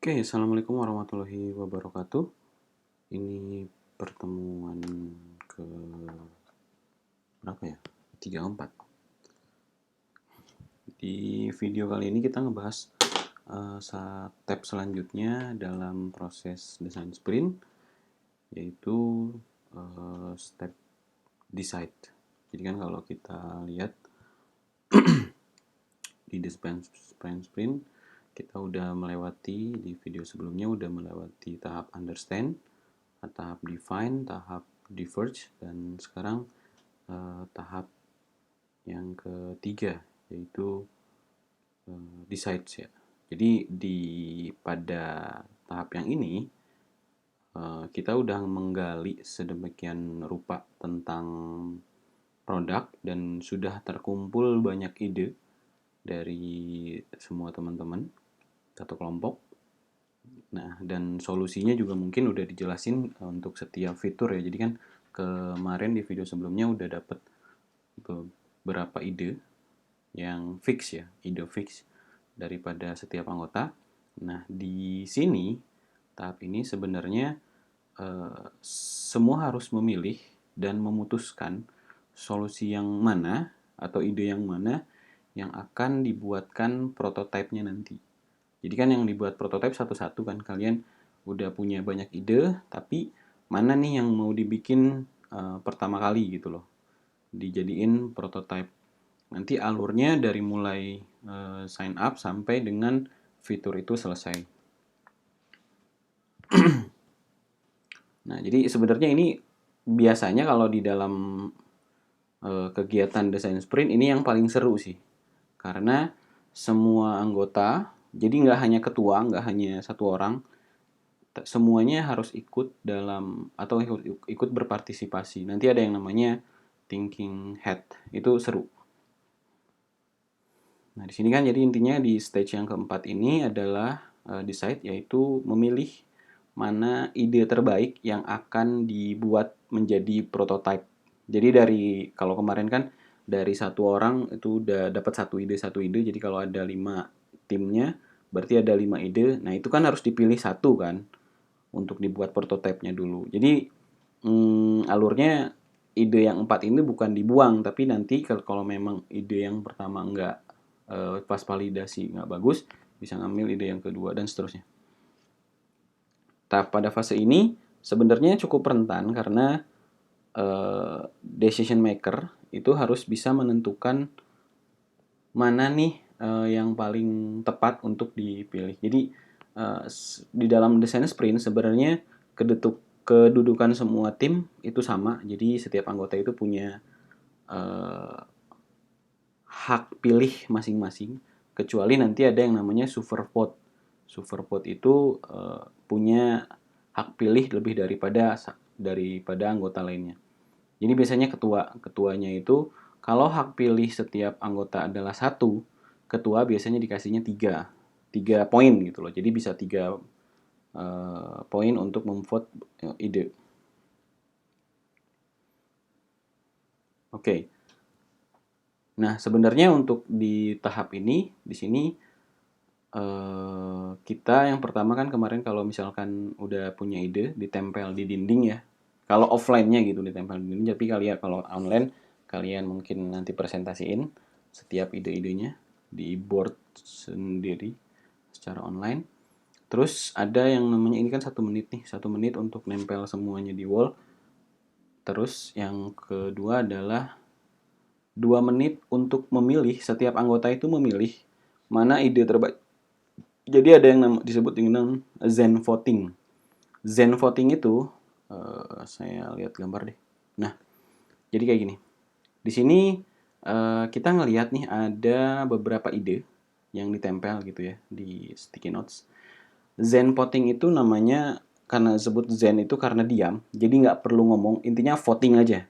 Oke, assalamualaikum warahmatullahi wabarakatuh. Ini pertemuan ke berapa ya? 34. Di video kali ini kita ngebahas step selanjutnya dalam proses desain sprint, yaitu step decide. Jadi kan kalau kita lihat di design sprint, kita udah melewati di video sebelumnya udah melewati tahap understand, tahap define, tahap diverge, dan sekarang tahap yang ketiga yaitu decide ya. Jadi pada tahap yang ini kita udah menggali sedemikian rupa tentang produk dan sudah terkumpul banyak ide dari semua teman-teman satu kelompok. Nah, dan solusinya juga mungkin udah dijelasin untuk setiap fitur ya. Jadi kan kemarin di video sebelumnya udah dapet beberapa ide yang fix ya, ide fix daripada setiap anggota. Nah, di sini tahap ini sebenarnya semua harus memilih dan memutuskan solusi yang mana atau ide yang mana yang akan dibuatkan prototipenya nanti. Jadi kan yang dibuat prototipe satu-satu kan, kalian udah punya banyak ide, tapi mana nih yang mau dibikin pertama kali gitu loh, dijadiin prototipe. Nanti alurnya dari mulai sign up sampai dengan fitur itu selesai. Nah, jadi sebenarnya ini biasanya kalau di dalam kegiatan desain sprint ini yang paling seru sih. Karena semua anggota, jadi nggak hanya ketua, nggak hanya satu orang, semuanya harus ikut dalam atau ikut berpartisipasi. Nanti ada yang namanya thinking head, itu seru. Nah, di sini kan jadi intinya di stage yang keempat ini adalah decide, yaitu memilih mana ide terbaik yang akan dibuat menjadi prototype. Jadi kalau kemarin kan dari satu orang itu udah dapat satu ide. Jadi kalau ada 5 timnya, berarti ada 5 ide. Nah, itu kan harus dipilih satu kan untuk dibuat prototipenya dulu. Jadi alurnya ide yang 4 ini bukan dibuang, tapi nanti kalau memang ide yang pertama enggak pas validasi nggak bagus, bisa ngambil ide yang kedua dan seterusnya. Pada fase ini sebenarnya cukup rentan karena decision maker itu harus bisa menentukan mana nih yang paling tepat untuk dipilih. Jadi di dalam desain sprint sebenarnya kedudukan semua tim itu sama. Jadi setiap anggota itu punya hak pilih masing-masing, kecuali nanti ada yang namanya super vote. Super vote itu punya hak pilih lebih daripada anggota lainnya. Jadi biasanya ketuanya itu kalau hak pilih setiap anggota adalah 1, ketua biasanya dikasihnya 3 poin gitu loh. Jadi bisa 3 poin untuk memvote ide. Oke. Nah, sebenarnya untuk di tahap ini, di sini kita yang pertama kan kemarin kalau misalkan udah punya ide, ditempel di dinding ya. Kalau offline-nya gitu ditempel di dinding, tapi kalian kalau online kalian mungkin nanti presentasiin setiap ide-idenya di board sendiri secara online. Terus ada yang namanya ini kan 1 menit nih, 1 menit untuk nempel semuanya di wall. Terus yang kedua adalah 2 menit untuk memilih, setiap anggota itu memilih mana ide terbaik. Jadi ada yang disebut dengan Zen voting. Zen voting itu saya lihat gambar deh. Nah, jadi kayak gini. Di sini kita ngelihat nih ada beberapa ide yang ditempel gitu ya di sticky notes. Zen voting itu namanya karena disebut Zen itu karena diam, jadi nggak perlu ngomong, intinya voting aja.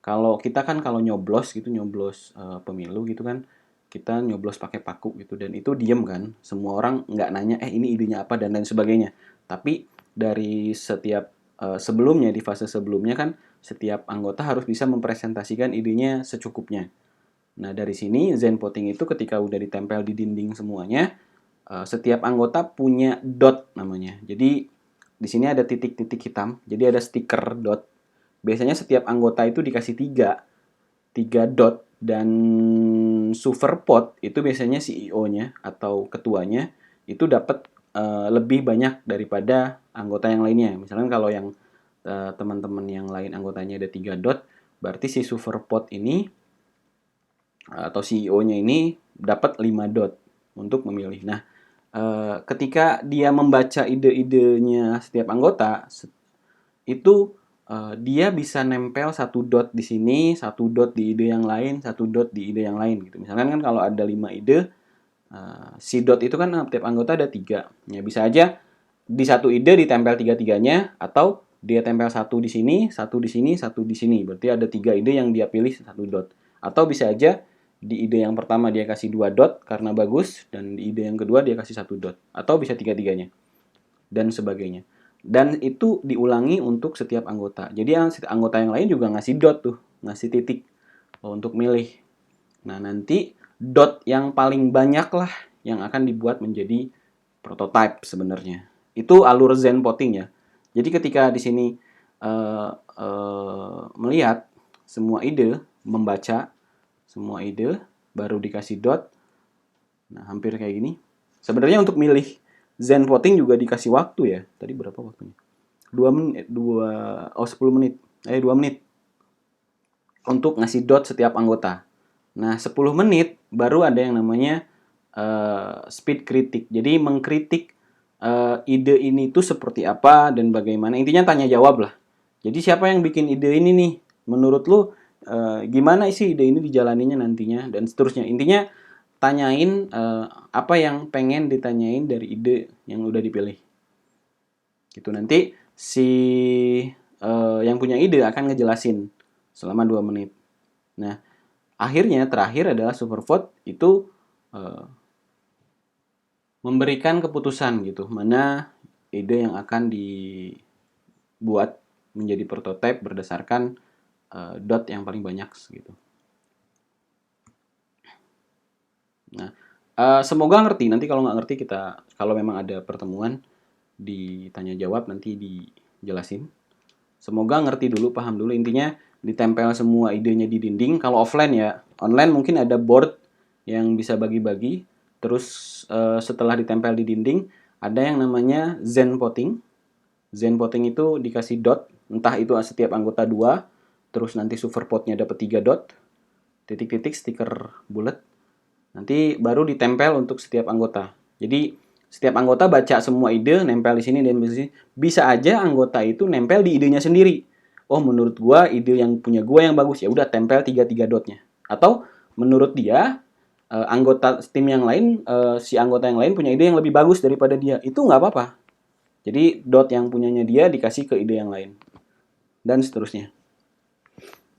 Kalau kita kan kalau nyoblos gitu, nyoblos pemilu gitu kan, kita nyoblos pakai paku gitu dan itu diem kan, semua orang nggak nanya ini idenya apa dan lain sebagainya. Tapi dari setiap sebelumnya di fase sebelumnya kan setiap anggota harus bisa mempresentasikan idenya secukupnya. Nah, dari sini Zen voting itu ketika udah ditempel di dinding semuanya, setiap anggota punya dot namanya. Jadi di sini ada titik-titik hitam, jadi ada stiker dot. Biasanya setiap anggota itu dikasih tiga dot, dan Superpot itu biasanya CEO-nya atau ketuanya itu dapat lebih banyak daripada anggota yang lainnya. Misalkan kalau yang teman-teman yang lain anggotanya ada 3 dot, berarti si Superpot ini atau CEO-nya ini dapat 5 dot untuk memilih. Nah, ketika dia membaca ide-idenya setiap anggota, itu dia bisa nempel satu dot di sini, satu dot di ide yang lain, satu dot di ide yang lain gitu. Misalkan kan kalau ada 5 ide, si dot itu kan tiap anggota ada 3. Ya bisa aja di satu ide ditempel tiga-tiganya, atau dia tempel satu di sini, satu di sini, satu di sini. Berarti ada 3 ide yang dia pilih satu dot. Atau bisa aja di ide yang pertama dia kasih 2 dot karena bagus, dan di ide yang kedua dia kasih satu dot. Atau bisa tiga-tiganya dan sebagainya. Dan itu diulangi untuk setiap anggota. Jadi anggota yang lain juga ngasih dot tuh, ngasih titik untuk milih. Nah, nanti dot yang paling banyak lah yang akan dibuat menjadi prototype sebenarnya. Itu alur Zen voting ya. Jadi ketika di sini melihat semua ide, membaca semua ide, baru dikasih dot. Nah, hampir kayak gini. Sebenarnya untuk milih Zen voting juga dikasih waktu ya. Tadi berapa waktunya? 10 menit. 2 menit. Untuk ngasih dot setiap anggota. Nah, 10 menit baru ada yang namanya speed critic. Jadi mengkritik ide ini tuh seperti apa dan bagaimana. Intinya tanya jawab lah. Jadi siapa yang bikin ide ini nih? Menurut lu gimana sih ide ini dijalaninya nantinya dan seterusnya. Intinya tanyain apa yang pengen ditanyain dari ide yang udah dipilih. Gitu, nanti si yang punya ide akan ngejelasin selama 2 menit. Nah, akhirnya terakhir adalah Supervote itu memberikan keputusan gitu, mana ide yang akan dibuat menjadi prototipe berdasarkan dot yang paling banyak gitu. Nah, semoga ngerti. Nanti kalau nggak ngerti kalau memang ada pertemuan ditanya jawab nanti dijelasin. Semoga ngerti dulu, paham dulu. Intinya ditempel semua idenya di dinding. Kalau offline ya, online mungkin ada board yang bisa bagi-bagi. Terus setelah ditempel di dinding, ada yang namanya Zen voting. Zen voting itu dikasih dot, entah itu setiap anggota 2, terus nanti Superpotnya dapat 3 dot, titik-titik stiker bulat. Nanti baru ditempel untuk setiap anggota. Jadi setiap anggota baca semua ide, nempel di sini dan di sini. Bisa aja anggota itu nempel di idenya sendiri. Oh, menurut gua ide yang punya gua yang bagus, ya udah tempel 3 dotnya. Atau menurut dia anggota tim yang lain, si anggota yang lain punya ide yang lebih bagus daripada dia. Itu nggak apa-apa. Jadi dot yang punyanya dia dikasih ke ide yang lain. Dan seterusnya.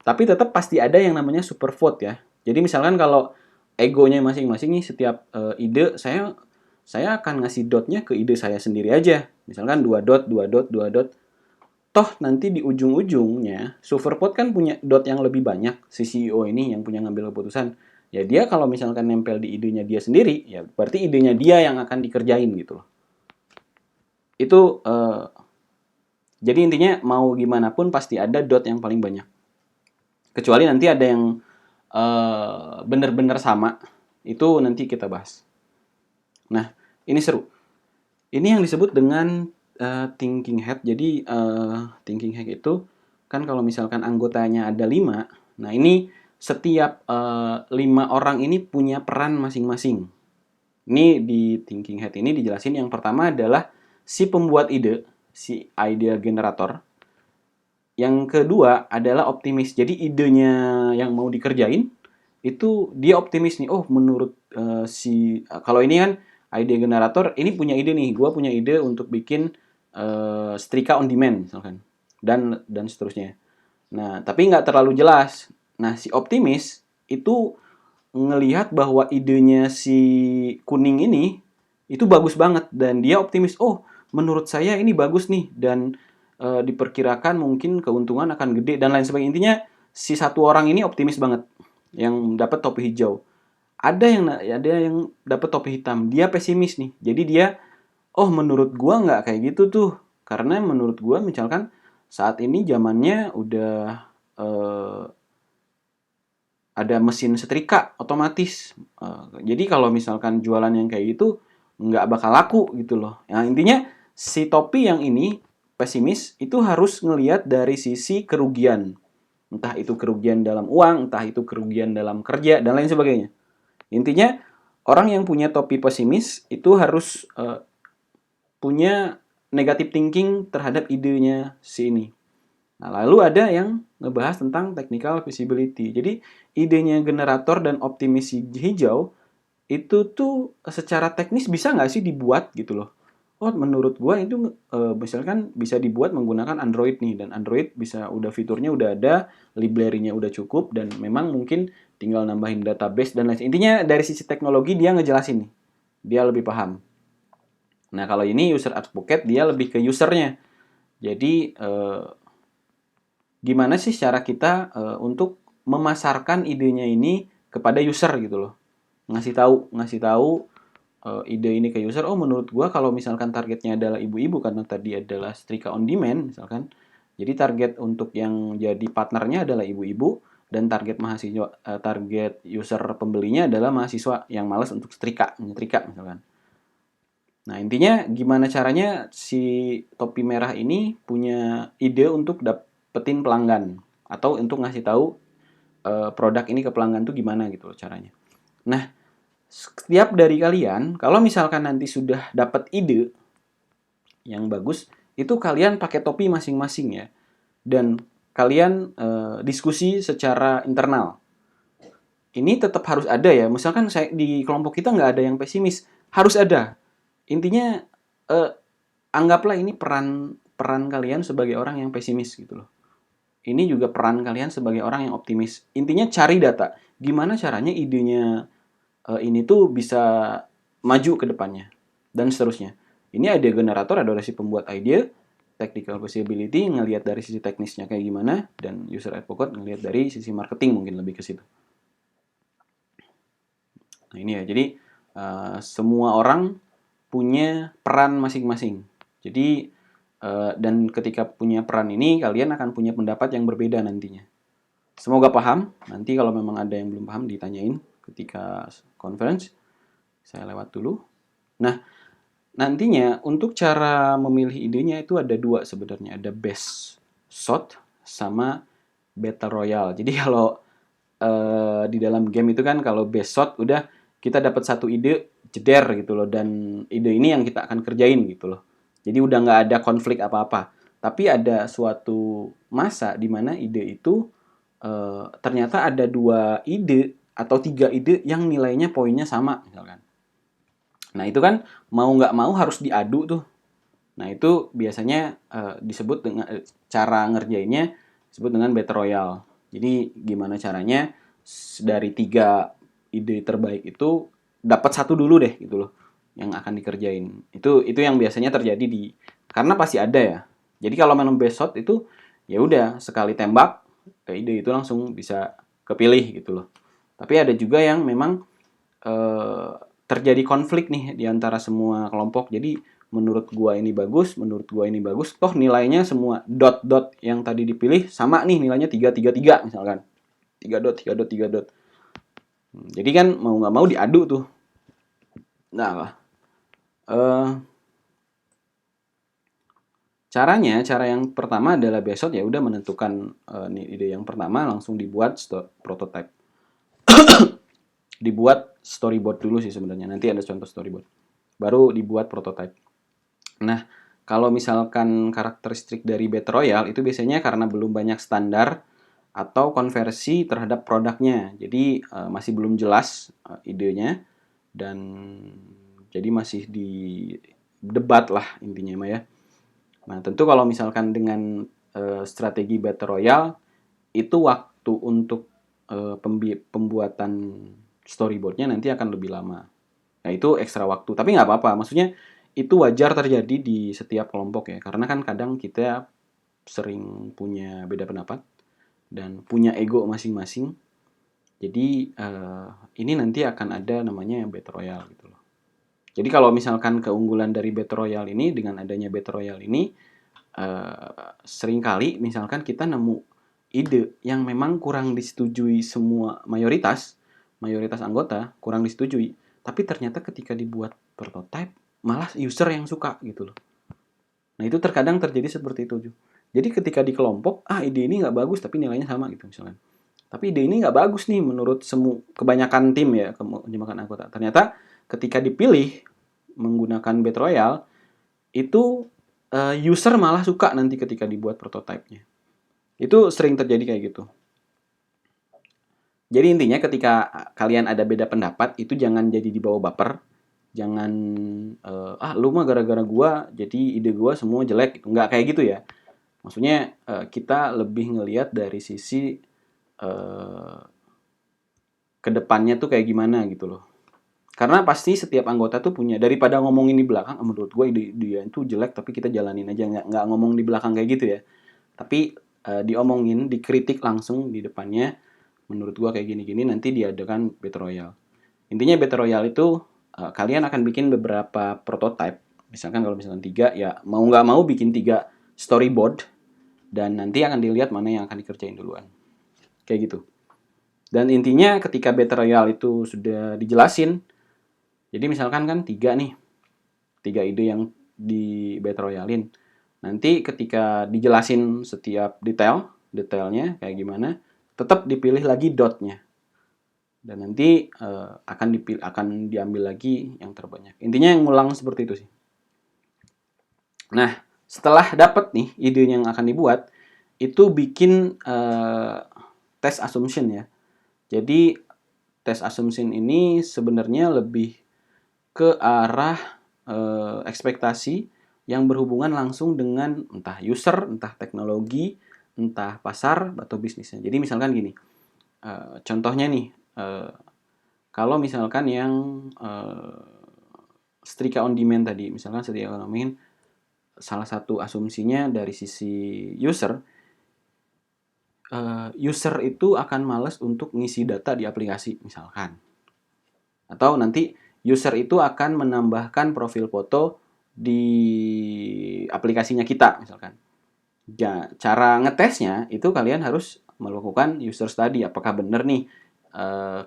Tapi tetap pasti ada yang namanya super vote ya. Jadi misalkan kalau egonya masing-masing nih, setiap ide saya akan ngasih dotnya ke ide saya sendiri aja. Misalkan 2 dot, 2 dot, 2 dot. Toh nanti di ujung-ujungnya Superpot kan punya dot yang lebih banyak, si CEO ini yang punya ngambil keputusan. Ya dia kalau misalkan nempel di idenya dia sendiri, ya berarti idenya dia yang akan dikerjain gitu loh. Itu jadi intinya mau gimana pun pasti ada dot yang paling banyak. Kecuali nanti ada yang benar-benar sama, itu nanti kita bahas. Nah, ini seru. Ini yang disebut dengan thinking head. Jadi thinking head itu kan kalau misalkan anggotanya ada 5, nah ini setiap 5 orang ini punya peran masing-masing. Ini di thinking head ini dijelasin yang pertama adalah si pembuat ide, si idea generator. Yang kedua adalah optimis. Jadi idenya yang mau dikerjain itu dia optimis nih. Oh, menurut kalau ini kan ide generator, ini punya ide nih. Gua punya ide untuk bikin setrika on demand misalkan. Dan seterusnya. Nah, tapi nggak terlalu jelas. Nah, si optimis itu ngelihat bahwa idenya si kuning ini itu bagus banget dan dia optimis. Oh, menurut saya ini bagus nih dan diperkirakan mungkin keuntungan akan gede dan lain sebagainya. Intinya si satu orang ini optimis banget yang dapat topi hijau. Ada yang dapat topi hitam, dia pesimis nih. Jadi dia, oh menurut gua nggak kayak gitu tuh, karena menurut gua misalkan saat ini zamannya udah eh, ada mesin setrika otomatis. Jadi kalau misalkan jualan yang kayak gitu nggak bakal laku gitu loh. Nah, intinya si topi yang ini pesimis itu harus ngelihat dari sisi kerugian. Entah itu kerugian dalam uang, entah itu kerugian dalam kerja, dan lain sebagainya. Intinya orang yang punya topi pesimis itu harus punya negative thinking terhadap idenya si ini. Nah, lalu ada yang ngebahas tentang technical feasibility. Jadi, idenya generator dan optimis hijau itu tuh secara teknis bisa nggak sih dibuat gitu loh. Oh, menurut gua itu misalkan bisa dibuat menggunakan Android nih, dan Android bisa udah fiturnya udah ada, library-nya udah cukup, dan memang mungkin tinggal nambahin database dan lain. Intinya dari sisi teknologi dia ngejelasin nih. Dia lebih paham. Nah, kalau ini user advocate dia lebih ke usernya. Jadi gimana sih cara kita untuk memasarkan idenya ini kepada user gitu loh. Ngasih tahu ide ini ke user. Oh, menurut gua kalau misalkan targetnya adalah ibu-ibu karena tadi adalah setrika on demand misalkan. Jadi target untuk yang jadi partnernya adalah ibu-ibu, dan target mahasiswa target user pembelinya adalah mahasiswa yang malas untuk nyetrika misalkan. Nah, intinya gimana caranya si topi merah ini punya ide untuk dapetin pelanggan atau untuk ngasih tahu produk ini ke pelanggan tuh gimana gitu loh caranya. Nah, setiap dari kalian kalau misalkan nanti sudah dapat ide yang bagus, itu kalian pakai topi masing-masing ya. Dan kalian diskusi secara internal. Ini tetap harus ada ya. Misalkan di kelompok kita nggak ada yang pesimis, harus ada. Intinya eh, anggaplah ini peran peran kalian sebagai orang yang pesimis gitu loh. Ini juga peran kalian sebagai orang yang optimis. Intinya cari data. Gimana caranya idenya ini tuh bisa maju ke depannya dan seterusnya. Ini ide generator adalah si pembuat ide, technical feasibility ngelihat dari sisi teknisnya kayak gimana, dan user advocate ngelihat dari sisi marketing mungkin lebih ke situ. Nah, ini ya. Jadi semua orang punya peran masing-masing. Jadi dan ketika punya peran ini, kalian akan punya pendapat yang berbeda nantinya. Semoga paham. Nanti kalau memang ada yang belum paham, ditanyain ketika conference. Saya lewat dulu. Nah, nantinya untuk cara memilih idenya itu ada dua sebenarnya. Ada best shot sama battle royale. Jadi kalau di dalam game itu kan kalau best shot udah kita dapat satu ide jeder gitu loh, dan ide ini yang kita akan kerjain gitu loh. Jadi udah nggak ada konflik apa-apa. Tapi ada suatu masa di mana ide itu ternyata ada dua ide atau tiga ide yang nilainya poinnya sama misalkan. Nah itu kan mau nggak mau harus diadu tuh. Nah itu biasanya disebut dengan cara ngerjainnya disebut dengan battle royale. Jadi gimana caranya dari tiga ide terbaik itu dapat satu dulu deh gitu loh yang akan dikerjain. Itu yang biasanya terjadi karena pasti ada ya. Jadi kalau memang best shot itu ya udah sekali tembak ide itu langsung bisa kepilih gitu loh. Tapi ada juga yang memang eh, terjadi konflik nih di antara semua kelompok. Jadi menurut gua ini bagus, menurut gua ini bagus. Toh nilainya semua dot-dot yang tadi dipilih sama nih nilainya 3 3 3 misalkan. 3 dot, 3 dot, 3 dot. Jadi kan mau nggak mau diadu tuh. Nah, eh, cara yang pertama adalah besok ya udah menentukan nih ide yang pertama langsung dibuat prototype. Dibuat storyboard dulu sih sebenarnya. Nanti ada contoh storyboard. Baru dibuat prototype. Nah, kalau misalkan karakteristik dari Battle Royale itu biasanya karena belum banyak standar atau konversi terhadap produknya. Jadi masih belum jelas idenya, dan jadi masih di debat lah intinya mah ya. Nah, tentu kalau misalkan dengan strategi Battle Royale itu waktu untuk pembuatan storyboardnya nanti akan lebih lama. Nah, itu ekstra waktu. Tapi nggak apa-apa. Maksudnya itu wajar terjadi di setiap kelompok ya. Karena kan kadang kita sering punya beda pendapat dan punya ego masing-masing. Jadi ini nanti akan ada namanya Battle Royale gitu loh. Jadi kalau misalkan keunggulan dari Battle Royale ini, dengan adanya Battle Royale ini, seringkali misalkan kita nemu ide yang memang kurang disetujui semua mayoritas anggota, kurang disetujui, tapi ternyata ketika dibuat prototype malah user yang suka gitu loh. Nah itu terkadang terjadi seperti itu. Jadi ketika di kelompok, ide ini nggak bagus tapi nilainya sama gitu misalnya. Tapi ide ini nggak bagus nih menurut semua kebanyakan tim ya, kebanyakan anggota. Ternyata ketika dipilih menggunakan Battle Royale, itu user malah suka nanti ketika dibuat prototipenya. Itu sering terjadi kayak gitu. Jadi intinya ketika kalian ada beda pendapat, itu jangan jadi dibawa baper. Jangan, lu mah gara-gara gua, jadi ide gua semua jelek. Nggak kayak gitu ya. Maksudnya kita lebih ngelihat dari sisi kedepannya tuh kayak gimana gitu loh. Karena pasti setiap anggota tuh punya, daripada ngomongin di belakang, menurut gue ide dia itu jelek tapi kita jalanin aja, nggak ngomong di belakang kayak gitu ya. Tapi diomongin, dikritik langsung di depannya, menurut gue kayak gini-gini, nanti diadakan Battle Royale. Intinya Battle Royale itu kalian akan bikin beberapa prototype. Misalkan kalau misalkan 3, ya mau nggak mau bikin 3 storyboard, dan nanti akan dilihat mana yang akan dikerjain duluan. Kayak gitu. Dan intinya ketika Battle Royale itu sudah dijelasin, jadi misalkan kan 3 nih, 3 ide yang di Battle Royale-in. Nanti ketika dijelasin setiap detailnya kayak gimana, tetap dipilih lagi dotnya. Dan nanti akan diambil lagi yang terbanyak. Intinya yang ngulang seperti itu sih. Nah, setelah dapat nih idenya yang akan dibuat, itu bikin test assumption ya. Jadi test assumption ini sebenarnya lebih ke arah ekspektasi yang berhubungan langsung dengan entah user, entah teknologi, entah pasar atau bisnisnya. Jadi misalkan gini, contohnya nih, kalau misalkan yang setrika on demand tadi, misalkan setrika on demand, salah satu asumsinya dari sisi user, user itu akan males untuk ngisi data di aplikasi misalkan. Atau nanti user itu akan menambahkan profil foto di aplikasinya kita misalkan. Ya, cara ngetesnya itu kalian harus melakukan user study. Apakah benar nih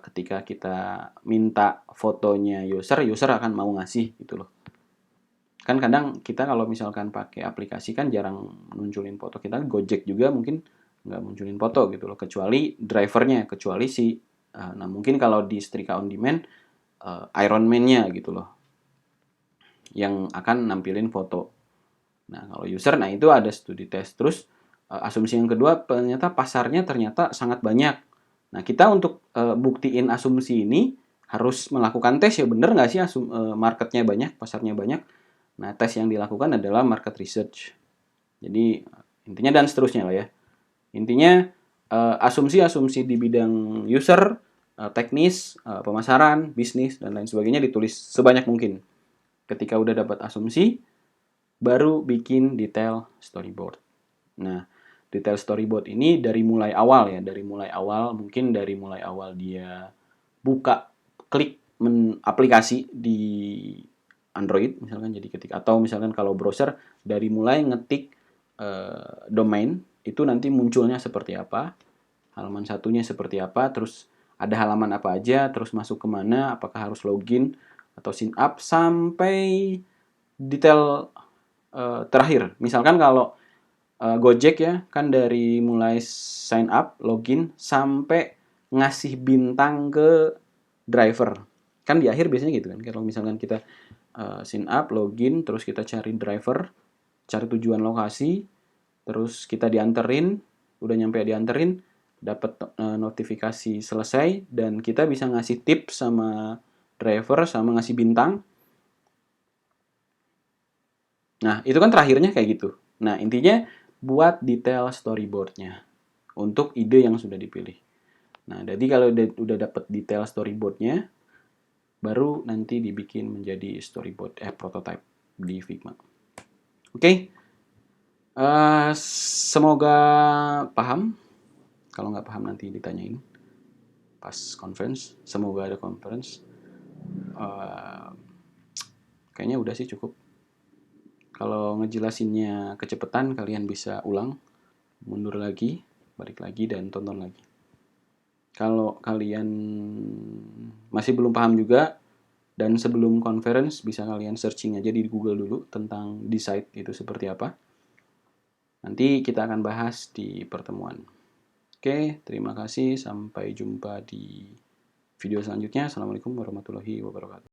ketika kita minta fotonya user akan mau ngasih gitu loh. Kan kadang kita kalau misalkan pakai aplikasi kan jarang munculin foto. Kita Gojek juga mungkin nggak munculin foto gitu loh. Kecuali drivernya, kecuali si nah mungkin kalau di Setrika On Demand Iron Man-nya gitu loh, yang akan nampilin foto. Nah, kalau user, nah itu ada studi test. Terus asumsi yang kedua, ternyata pasarnya ternyata sangat banyak. Nah, kita untuk buktiin asumsi ini harus melakukan tes ya, bener nggak sih marketnya banyak, pasarnya banyak. Nah, tes yang dilakukan adalah market research. Jadi, intinya dan seterusnya lah ya. Intinya asumsi-asumsi di bidang user, teknis, pemasaran, bisnis, dan lain sebagainya ditulis sebanyak mungkin. Ketika udah dapat asumsi, baru bikin detail storyboard. Nah, detail storyboard ini dari mulai awal ya, mungkin dari mulai awal dia buka, klik aplikasi di Android misalkan, jadi ketika, atau misalkan kalau browser dari mulai ngetik domain itu nanti munculnya seperti apa, halaman satunya seperti apa, terus ada halaman apa aja, terus masuk kemana, apakah harus login atau sign up, sampai detail terakhir. Misalkan kalau Gojek ya, kan dari mulai sign up, login, sampai ngasih bintang ke driver. Kan di akhir biasanya gitu kan. Kalau misalkan kita sign up, login, terus kita cari driver, cari tujuan lokasi, terus kita dianterin, udah nyampe dianterin, dapat notifikasi selesai, dan kita bisa ngasih tips sama driver, sama ngasih bintang. Nah, itu kan terakhirnya kayak gitu. Nah, intinya buat detail storyboardnya untuk ide yang sudah dipilih. Nah, jadi kalau udah dapet detail storyboardnya, baru nanti dibikin menjadi storyboard, prototype di Figma. Oke, semoga paham. Kalau nggak paham nanti ditanyain. pas conference. Semoga ada conference. Kayaknya udah sih cukup. Kalau ngejelasinnya kecepatan, kalian bisa ulang, mundur lagi, balik lagi, dan tonton lagi. Kalau kalian masih belum paham juga, dan sebelum conference bisa kalian searching aja di Google dulu tentang Decide itu seperti apa. Nanti kita akan bahas di pertemuan. Oke, terima kasih. Sampai jumpa di video selanjutnya. Assalamualaikum warahmatullahi wabarakatuh.